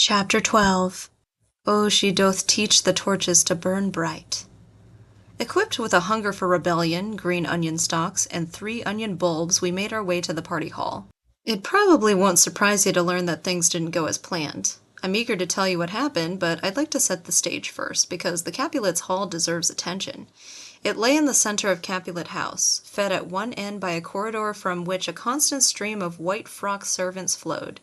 Chapter 12. Oh, she doth teach the torches to burn bright. Equipped with a hunger for rebellion, green onion stalks, and 3 onion bulbs, we made our way to the party hall. It probably won't surprise you to learn that things didn't go as planned. I'm eager to tell you what happened, but I'd like to set the stage first, because the Capulets' hall deserves attention. It lay in the center of Capulet House, fed at one end by a corridor from which a constant stream of white-frocked servants flowed.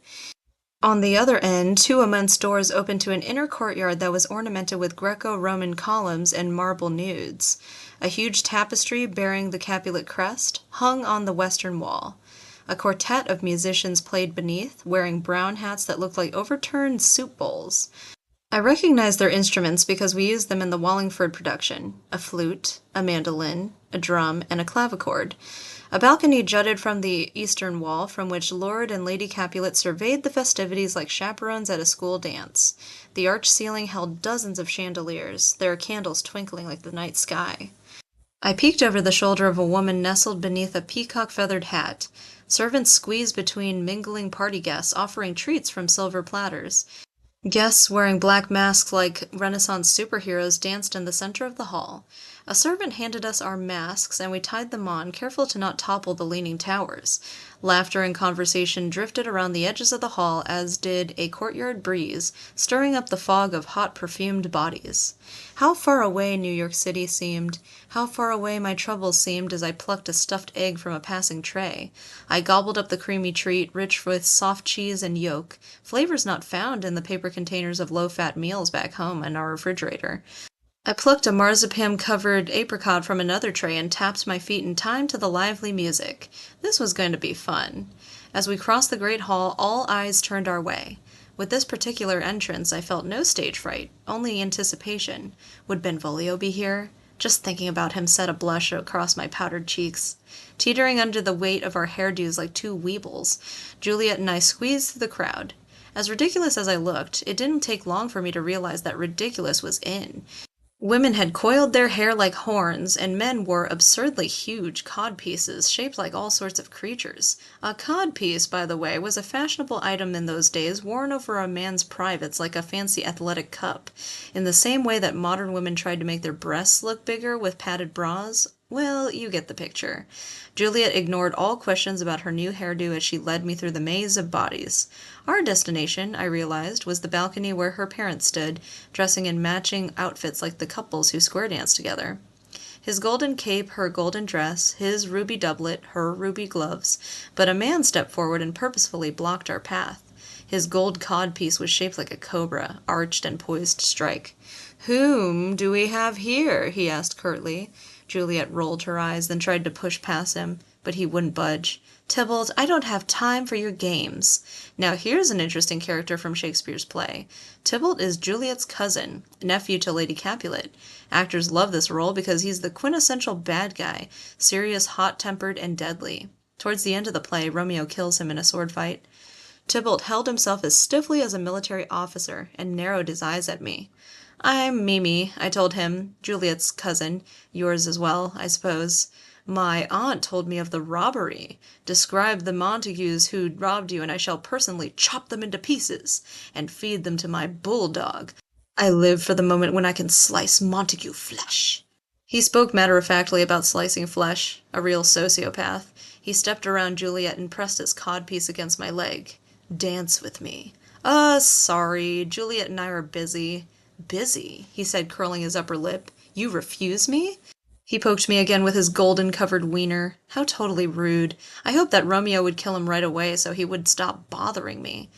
On the other end, 2 immense doors opened to an inner courtyard that was ornamented with Greco-Roman columns and marble nudes. A huge tapestry bearing the Capulet crest hung on the western wall. A quartet of musicians played beneath, wearing brown hats that looked like overturned soup bowls. I recognized their instruments because we used them in the Wallingford production: a flute, a mandolin, a drum, and a clavichord. A balcony jutted from the eastern wall, from which Lord and Lady Capulet surveyed the festivities like chaperones at a school dance. The arched ceiling held dozens of chandeliers, their candles twinkling like the night sky. I peeked over the shoulder of a woman nestled beneath a peacock-feathered hat. Servants squeezed between mingling party guests, offering treats from silver platters. Guests wearing black masks like Renaissance superheroes danced in the center of the hall. A servant handed us our masks, and we tied them on, careful to not topple the leaning towers. Laughter and conversation drifted around the edges of the hall, as did a courtyard breeze, stirring up the fog of hot, perfumed bodies. How far away New York City seemed, how far away my troubles seemed as I plucked a stuffed egg from a passing tray. I gobbled up the creamy treat, rich with soft cheese and yolk, flavors not found in the paper containers of low-fat meals back home in our refrigerator. I plucked a marzipan-covered apricot from another tray and tapped my feet in time to the lively music. This was going to be fun. As we crossed the great hall, all eyes turned our way. With this particular entrance, I felt no stage fright, only anticipation. Would Benvolio be here? Just thinking about him set a blush across my powdered cheeks. Teetering under the weight of our hairdos like 2 weebles, Juliet and I squeezed through the crowd. As ridiculous as I looked, it didn't take long for me to realize that ridiculous was in. Women had coiled their hair like horns, and men wore absurdly huge codpieces shaped like all sorts of creatures. A codpiece, by the way, was a fashionable item in those days, worn over a man's privates like a fancy athletic cup. In the same way that modern women tried to make their breasts look bigger with padded bras. Well, you get the picture. Juliet ignored all questions about her new hairdo as she led me through the maze of bodies. Our destination, I realized, was the balcony where her parents stood, dressing in matching outfits like the couples who square danced together. His golden cape, her golden dress, his ruby doublet, her ruby gloves, but a man stepped forward and purposefully blocked our path. His gold codpiece was shaped like a cobra, arched and poised to strike. "Whom do we have here?" he asked curtly. Juliet rolled her eyes, then tried to push past him, but he wouldn't budge. "Tybalt, I don't have time for your games." Now here's an interesting character from Shakespeare's play. Tybalt is Juliet's cousin, nephew to Lady Capulet. Actors love this role because he's the quintessential bad guy, serious, hot-tempered, and deadly. Towards the end of the play, Romeo kills him in a sword fight. Tybalt held himself as stiffly as a military officer and narrowed his eyes at me. "I'm Mimi," I told him, "Juliet's cousin. Yours as well, I suppose. My aunt told me of the robbery. Describe the Montagues who'd robbed you, and I shall personally chop them into pieces and feed them to my bulldog. I live for the moment when I can slice Montague flesh." He spoke matter-of-factly about slicing flesh, a real sociopath. He stepped around Juliet and pressed his codpiece against my leg. "Dance with me." Sorry, Juliet and I are busy." "Busy?" he said, curling his upper lip. "You refuse me?" He poked me again with his golden-covered wiener. How totally rude. I hoped that Romeo would kill him right away so he would stop bothering me.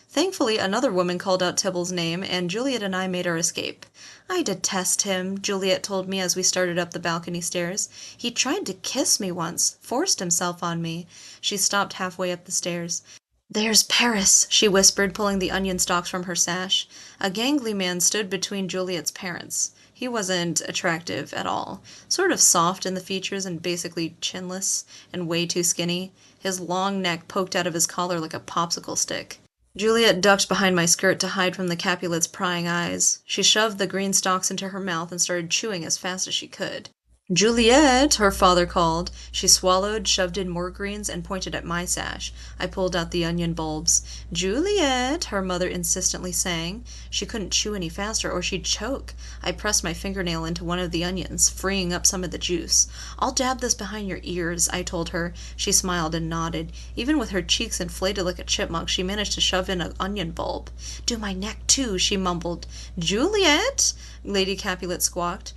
Thankfully, another woman called out Tybalt's name, and Juliet and I made our escape. "I detest him," Juliet told me as we started up the balcony stairs. "He tried to kiss me once, forced himself on me." She stopped halfway up the stairs. "There's Paris," she whispered, pulling the onion stalks from her sash. A gangly man stood between Juliet's parents. He wasn't attractive at all. Sort of soft in the features and basically chinless, and way too skinny. His long neck poked out of his collar like a popsicle stick. Juliet ducked behind my skirt to hide from the Capulets' prying eyes. She shoved the green stalks into her mouth and started chewing as fast as she could. Juliet, her father called. She swallowed, shoved in more greens, and pointed at my sash. I pulled out the onion bulbs. Juliet, her mother insistently sang. She couldn't chew any faster or she'd choke. I pressed my fingernail into one of the onions, freeing up some of the juice. I'll dab this behind your ears, I told her. She smiled and nodded. Even with her cheeks inflated like a chipmunk, she managed to shove in an onion bulb. Do my neck too, she mumbled. Juliet, Lady Capulet squawked.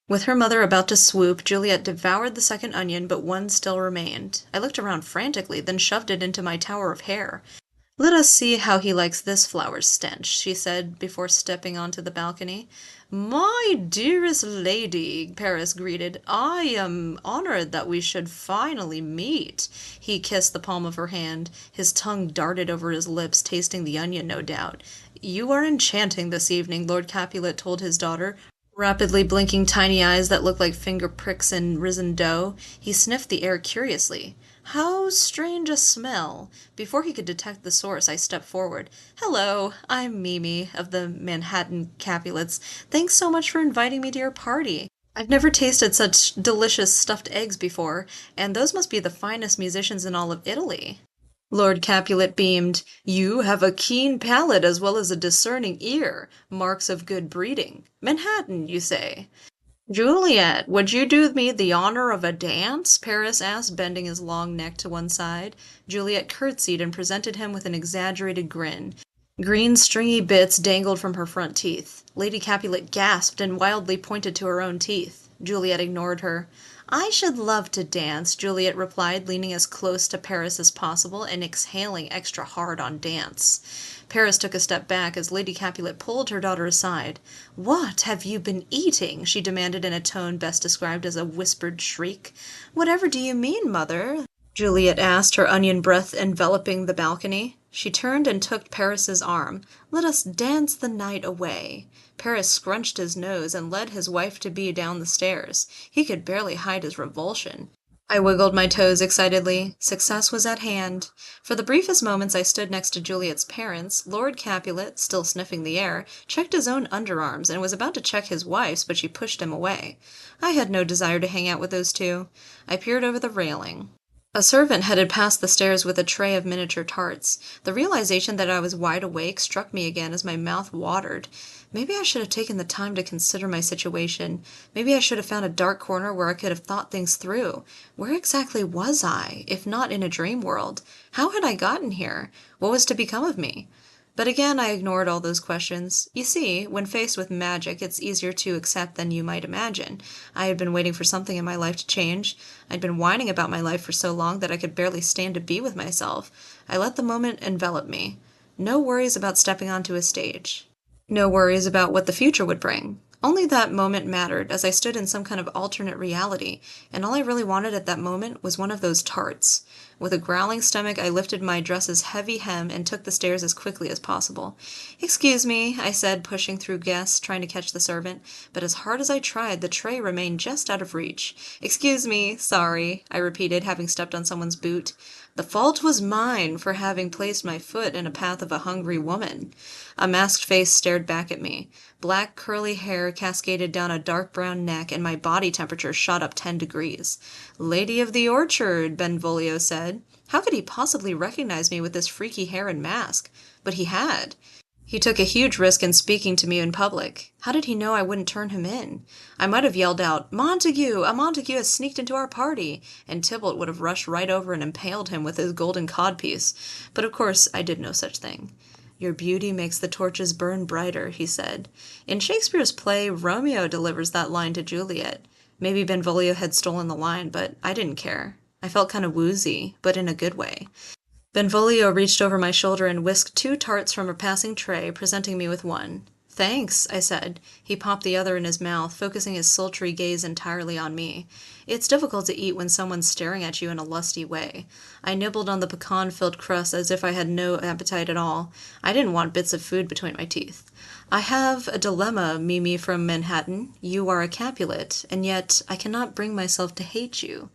With her mother about to swoop, Juliet devoured the second onion, but one still remained. I looked around frantically, then shoved it into my tower of hair. Let us see how he likes this flower stench, she said before stepping onto the balcony. My dearest lady, Paris greeted, I am honored that we should finally meet. He kissed the palm of her hand. His tongue darted over his lips, tasting the onion, no doubt. You are enchanting this evening, Lord Capulet told his daughter, rapidly blinking tiny eyes that looked like finger pricks in risen dough. He sniffed the air curiously. How strange a smell! Before he could detect the source, I stepped forward. Hello, I'm Mimi, of the Manhattan Capulets. Thanks so much for inviting me to your party. I've never tasted such delicious stuffed eggs before, and those must be the finest musicians in all of Italy. Lord Capulet beamed. You have a keen palate as well as a discerning ear, marks of good breeding. Manhattan, you say? Juliet, would you do me the honor of a dance? Paris asked, bending his long neck to one side. Juliet curtsied and presented him with an exaggerated grin. Green stringy bits dangled from her front teeth. Lady Capulet gasped and wildly pointed to her own teeth. Juliet ignored her. I should love to dance, Juliet replied, leaning as close to Paris as possible and exhaling extra hard on dance. Paris took a step back as Lady Capulet pulled her daughter aside. What have you been eating? She demanded in a tone best described as a whispered shriek. Whatever do you mean, mother? Juliet asked, her onion breath enveloping the balcony. She turned and took Paris's arm. Let us dance the night away. Paris scrunched his nose and led his wife-to-be down the stairs. He could barely hide his revulsion. I wiggled my toes excitedly. Success was at hand. For the briefest moments I stood next to Juliet's parents, Lord Capulet, still sniffing the air, checked his own underarms and was about to check his wife's, but she pushed him away. I had no desire to hang out with those two. I peered over the railing. A servant headed past the stairs with a tray of miniature tarts. The realization that I was wide awake struck me again as my mouth watered. Maybe I should have taken the time to consider my situation. Maybe I should have found a dark corner where I could have thought things through. Where exactly was I, if not in a dream world? How had I gotten here? What was to become of me? But again, I ignored all those questions. You see, when faced with magic, it's easier to accept than you might imagine. I had been waiting for something in my life to change. I'd been whining about my life for so long that I could barely stand to be with myself. I let the moment envelop me. No worries about stepping onto a stage. No worries about what the future would bring. Only that moment mattered, as I stood in some kind of alternate reality, and all I really wanted at that moment was one of those tarts. With a growling stomach, I lifted my dress's heavy hem and took the stairs as quickly as possible. Excuse me, I said, pushing through guests, trying to catch the servant, but as hard as I tried, the tray remained just out of reach. Excuse me, sorry, I repeated, having stepped on someone's boot. The fault was mine for having placed my foot in a path of a hungry woman. A masked face stared back at me. Black curly hair cascaded down a dark brown neck, and my body temperature shot up 10 degrees. Lady of the Orchard, Benvolio said. How could he possibly recognize me with this freaky hair and mask? But he had. He took a huge risk in speaking to me in public. How did he know I wouldn't turn him in? I might have yelled out, Montague! A Montague has sneaked into our party! And Tybalt would have rushed right over and impaled him with his golden codpiece. But of course I did no such thing. Your beauty makes the torches burn brighter, he said. In Shakespeare's play, Romeo delivers that line to Juliet. Maybe Benvolio had stolen the line, but I didn't care. I felt kind of woozy, but in a good way. Benvolio reached over my shoulder and whisked 2 tarts from a passing tray, presenting me with one. Thanks, I said. He popped the other in his mouth, focusing his sultry gaze entirely on me. It's difficult to eat when someone's staring at you in a lusty way. I nibbled on the pecan-filled crust as if I had no appetite at all. I didn't want bits of food between my teeth. I have a dilemma, Mimi from Manhattan. You are a Capulet, and yet I cannot bring myself to hate you.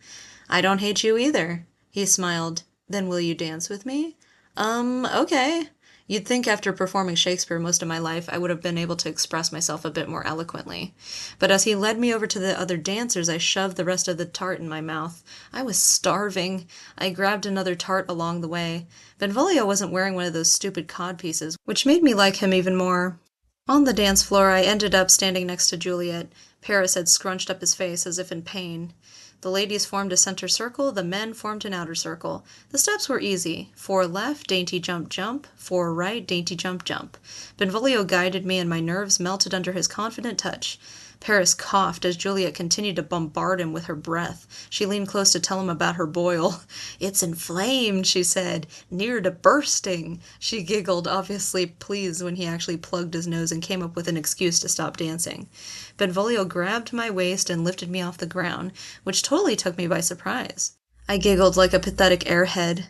I don't hate you either. He smiled. Then will you dance with me? Okay. You'd think after performing Shakespeare most of my life, I would have been able to express myself a bit more eloquently. But as he led me over to the other dancers, I shoved the rest of the tart in my mouth. I was starving. I grabbed another tart along the way. Benvolio wasn't wearing one of those stupid codpieces, which made me like him even more. On the dance floor, I ended up standing next to Juliet. Paris had scrunched up his face as if in pain. The ladies formed a center circle, the men formed an outer circle. The steps were easy. 4 left, dainty jump jump. 4 right, dainty jump jump. Benvolio guided me and my nerves melted under his confident touch. Paris coughed as Juliet continued to bombard him with her breath. She leaned close to tell him about her boil. "It's inflamed," she said. "Near to bursting." She giggled, obviously pleased when he actually plugged his nose and came up with an excuse to stop dancing. Benvolio grabbed my waist and lifted me off the ground, which totally took me by surprise. I giggled like a pathetic airhead.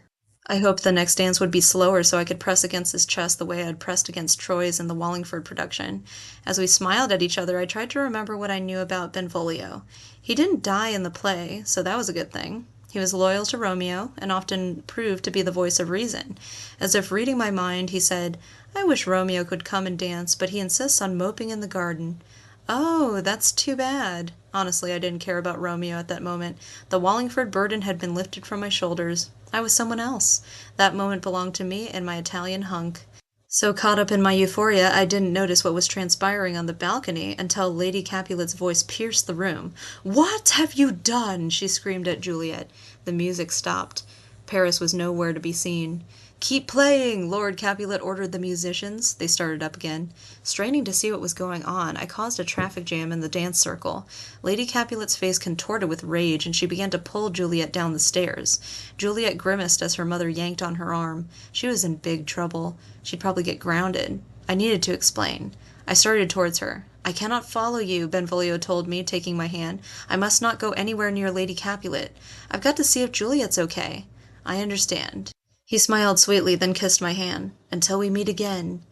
I hoped the next dance would be slower so I could press against his chest the way I had pressed against Troy's in the Wallingford production. As we smiled at each other, I tried to remember what I knew about Benvolio. He didn't die in the play, so that was a good thing. He was loyal to Romeo, and often proved to be the voice of reason. As if reading my mind, he said, "I wish Romeo could come and dance, but he insists on moping in the garden." Oh, that's too bad. Honestly, I didn't care about Romeo at that moment. The Wallingford burden had been lifted from my shoulders. I was someone else. That moment belonged to me and my Italian hunk. So caught up in my euphoria, I didn't notice what was transpiring on the balcony until Lady Capulet's voice pierced the room. "What have you done?" she screamed at Juliet. The music stopped. Paris was nowhere to be seen. "Keep playing," Lord Capulet ordered the musicians. They started up again. Straining to see what was going on, I caused a traffic jam in the dance circle. Lady Capulet's face contorted with rage, and she began to pull Juliet down the stairs. Juliet grimaced as her mother yanked on her arm. She was in big trouble. She'd probably get grounded. I needed to explain. I started towards her. "I cannot follow you," Benvolio told me, taking my hand. "I must not go anywhere near Lady Capulet. I've got to see if Juliet's okay." "I understand." He smiled sweetly, then kissed my hand. "Until we meet again."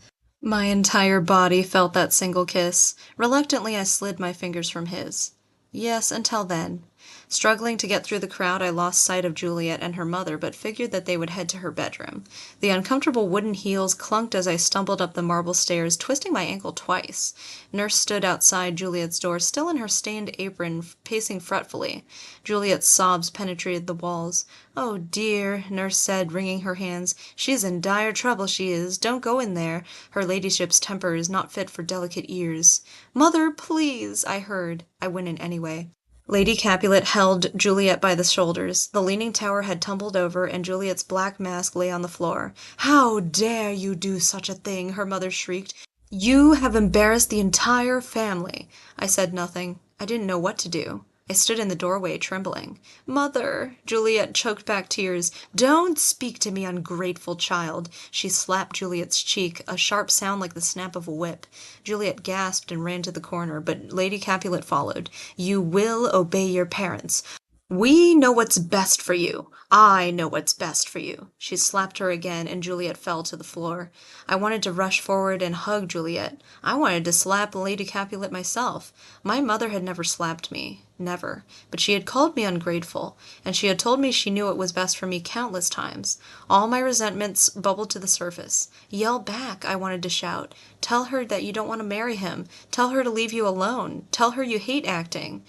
My entire body felt that single kiss. Reluctantly, I slid my fingers from his. Yes, until then. Struggling to get through the crowd, I lost sight of Juliet and her mother, but figured that they would head to her bedroom. The uncomfortable wooden heels clunked as I stumbled up the marble stairs, twisting my ankle twice. Nurse stood outside Juliet's door, still in her stained apron, pacing fretfully. Juliet's sobs penetrated the walls. "Oh, dear," Nurse said, wringing her hands. "She's in dire trouble, she is. Don't go in there. Her ladyship's temper is not fit for delicate ears." "Mother, please," I heard. I went in anyway. Lady Capulet held Juliet by the shoulders. The leaning tower had tumbled over, and Juliet's black mask lay on the floor. "How dare you do such a thing?" her mother shrieked. "You have embarrassed the entire family." I said nothing. I didn't know what to do. I stood in the doorway, trembling. "Mother!" Juliet choked back tears. "Don't speak to me, ungrateful child!" She slapped Juliet's cheek, a sharp sound like the snap of a whip. Juliet gasped and ran to the corner, but Lady Capulet followed. "You will obey your parents. We know what's best for you. I know what's best for you." She slapped her again, and Juliet fell to the floor. I wanted to rush forward and hug Juliet. I wanted to slap Lady Capulet myself. My mother had never slapped me. Never. But she had called me ungrateful, and she had told me she knew what was best for me countless times. All my resentments bubbled to the surface. "Yell back," I wanted to shout. "Tell her that you don't want to marry him. Tell her to leave you alone. Tell her you hate acting."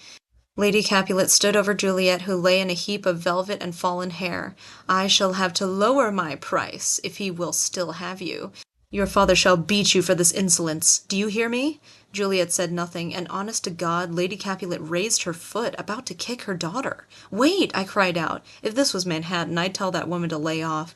Lady Capulet stood over Juliet, who lay in a heap of velvet and fallen hair. "I shall have to lower my price, if he will still have you. Your father shall beat you for this insolence. Do you hear me?" Juliet said nothing, and honest to God, Lady Capulet raised her foot, about to kick her daughter. "Wait!" I cried out. If this was Manhattan, I'd tell that woman to lay off.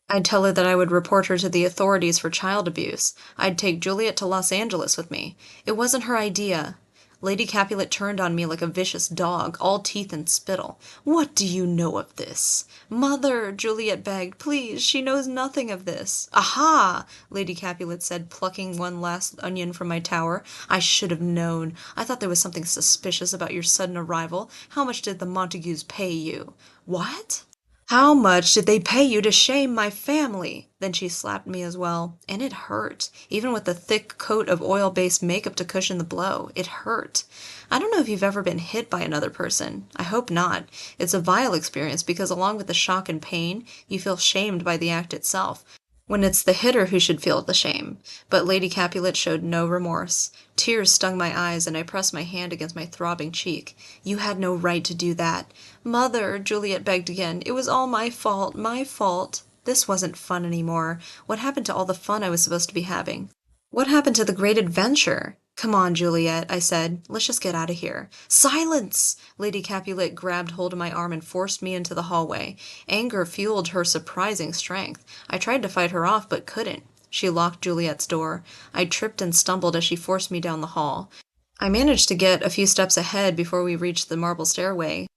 I'd tell her that I would report her to the authorities for child abuse. I'd take Juliet to Los Angeles with me. It wasn't her idea. Lady Capulet turned on me like a vicious dog, all teeth and spittle. "What do you know of this?" "Mother," Juliet begged, "please, she knows nothing of this." "Aha!" Lady Capulet said, plucking one last onion from my tower. "I should have known. I thought there was something suspicious about your sudden arrival. How much did the Montagues pay you?" "What?" "How much did they pay you to shame my family?" Then she slapped me as well. And it hurt. Even with the thick coat of oil-based makeup to cushion the blow, it hurt. I don't know if you've ever been hit by another person. I hope not. It's a vile experience because along with the shock and pain, you feel shamed by the act itself. when it's the hitter who should feel the shame. But Lady Capulet showed no remorse. Tears stung my eyes, and I pressed my hand against my throbbing cheek. "You had no right to do that." "Mother," Juliet begged again, "it was all my fault, my fault." This wasn't fun anymore. What happened to all the fun I was supposed to be having? What happened to the great adventure? "Come on, Juliet," I said. "Let's just get out of here." "Silence!" Lady Capulet grabbed hold of my arm and forced me into the hallway. Anger fueled her surprising strength. I tried to fight her off, but couldn't. She locked Juliet's door. I tripped and stumbled as she forced me down the hall. I managed to get a few steps ahead before we reached the marble stairway,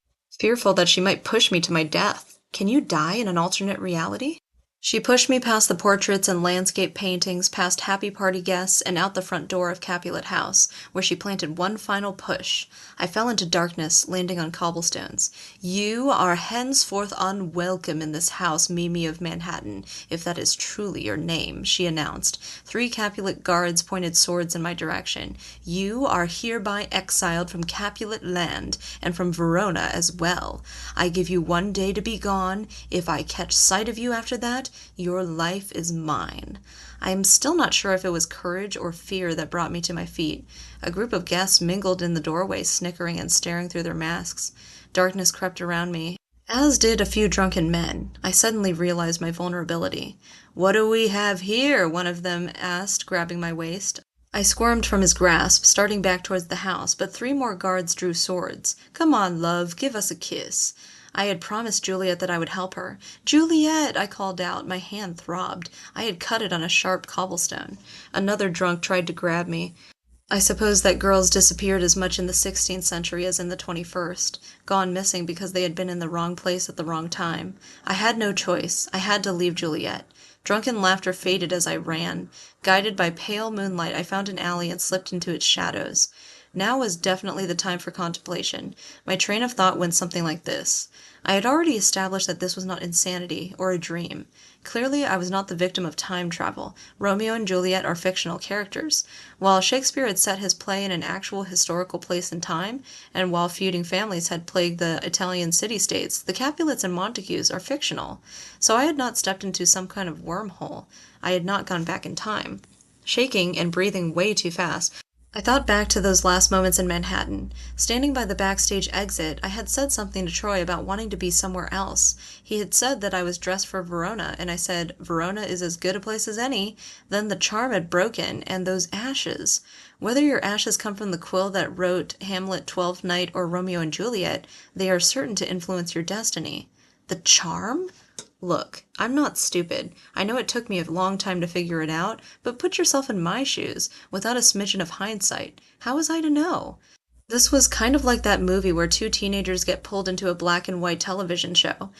fearful that she might push me to my death. Can you die in an alternate reality? She pushed me past the portraits and landscape paintings, past happy party guests, and out the front door of Capulet House, where she planted one final push. I fell into darkness, landing on cobblestones. "You are henceforth unwelcome in this house, Mimi of Manhattan, if that is truly your name," she announced. 3 Capulet guards pointed swords in my direction. "You are hereby exiled from Capulet land, and from Verona as well. I give you 1 day to be gone. If I catch sight of you after that, your life is mine." I am still not sure if it was courage or fear that brought me to my feet. A group of guests mingled in the doorway, snickering and staring through their masks. Darkness crept around me, as did a few drunken men. I suddenly realized my vulnerability. "What do we have here?" one of them asked, grabbing my waist. I squirmed from his grasp, starting back towards the house, but 3 more guards drew swords. "Come on, love, give us a kiss." I had promised Juliet that I would help her. "Juliet!" I called out. My hand throbbed. I had cut it on a sharp cobblestone. Another drunk tried to grab me. I suppose that girls disappeared as much in the 16th century as in the 21st, gone missing because they had been in the wrong place at the wrong time. I had no choice. I had to leave Juliet. Drunken laughter faded as I ran. Guided by pale moonlight, I found an alley and slipped into its shadows. Now was definitely the time for contemplation. My train of thought went something like this. I had already established that this was not insanity or a dream. Clearly, I was not the victim of time travel. Romeo and Juliet are fictional characters. While Shakespeare had set his play in an actual historical place and time, and while feuding families had plagued the Italian city-states, the Capulets and Montagues are fictional. So I had not stepped into some kind of wormhole. I had not gone back in time. Shaking and breathing way too fast, I thought back to those last moments in Manhattan. Standing by the backstage exit, I had said something to Troy about wanting to be somewhere else. He had said that I was dressed for Verona, and I said, "Verona is as good a place as any." Then the charm had broken, and those ashes. Whether your ashes come from the quill that wrote Hamlet, Twelfth Night, or Romeo and Juliet, they are certain to influence your destiny. The charm? Look, I'm not stupid. I know it took me a long time to figure it out, but put yourself in my shoes. Without a smidgen of hindsight, how was I to know? This was kind of like that movie where 2 teenagers get pulled into a black and white television show.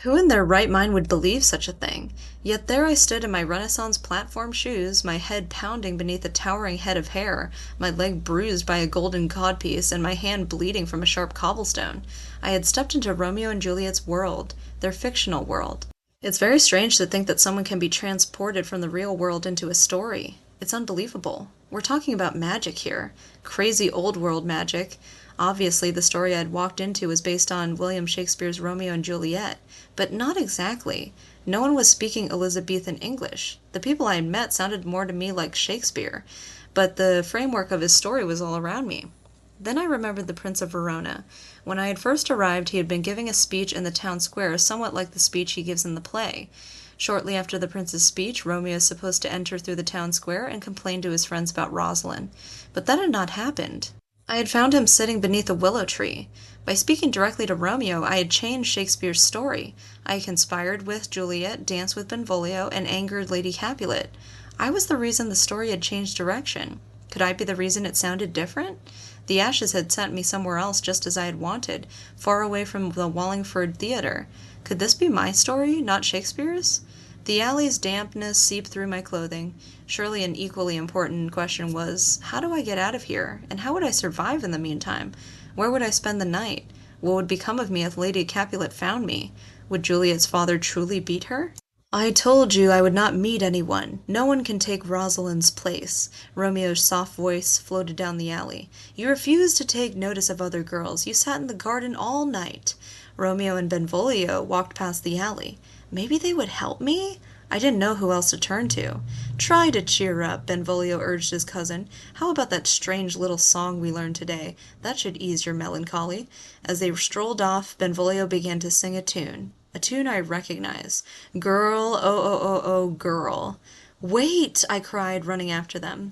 Who in their right mind would believe such a thing? Yet there I stood in my Renaissance platform shoes, my head pounding beneath a towering head of hair, my leg bruised by a golden codpiece, and my hand bleeding from a sharp cobblestone. I had stepped into Romeo and Juliet's world, their fictional world. It's very strange to think that someone can be transported from the real world into a story. It's unbelievable. We're talking about magic here. Crazy old world magic. Obviously, the story I'd walked into was based on William Shakespeare's Romeo and Juliet, but not exactly. No one was speaking Elizabethan English. The people I had met sounded more to me like Shakespeare, but the framework of his story was all around me. Then I remembered the Prince of Verona. When I had first arrived, he had been giving a speech in the town square, somewhat like the speech he gives in the play. Shortly after the prince's speech, Romeo is supposed to enter through the town square and complain to his friends about Rosalind. But that had not happened. I had found him sitting beneath a willow tree. By speaking directly to Romeo, I had changed Shakespeare's story. I had conspired with Juliet, danced with Benvolio, and angered Lady Capulet. I was the reason the story had changed direction. Could I be the reason it sounded different? The ashes had sent me somewhere else just as I had wanted, far away from the Wallingford Theatre. Could this be my story, not Shakespeare's? The alley's dampness seeped through my clothing. Surely an equally important question was, how do I get out of here, and how would I survive in the meantime? Where would I spend the night? What would become of me if Lady Capulet found me? Would Juliet's father truly beat her? "I told you I would not meet anyone. No one can take Rosalind's place." Romeo's soft voice floated down the alley. "You refused to take notice of other girls. You sat in the garden all night." Romeo and Benvolio walked past the alley. Maybe they would help me? I didn't know who else to turn to. "Try to cheer up," Benvolio urged his cousin. "How about that strange little song we learned today? That should ease your melancholy." As they strolled off, Benvolio began to sing a tune I recognized. "Girl, oh, oh, oh, oh, girl." "Wait!" I cried, running after them.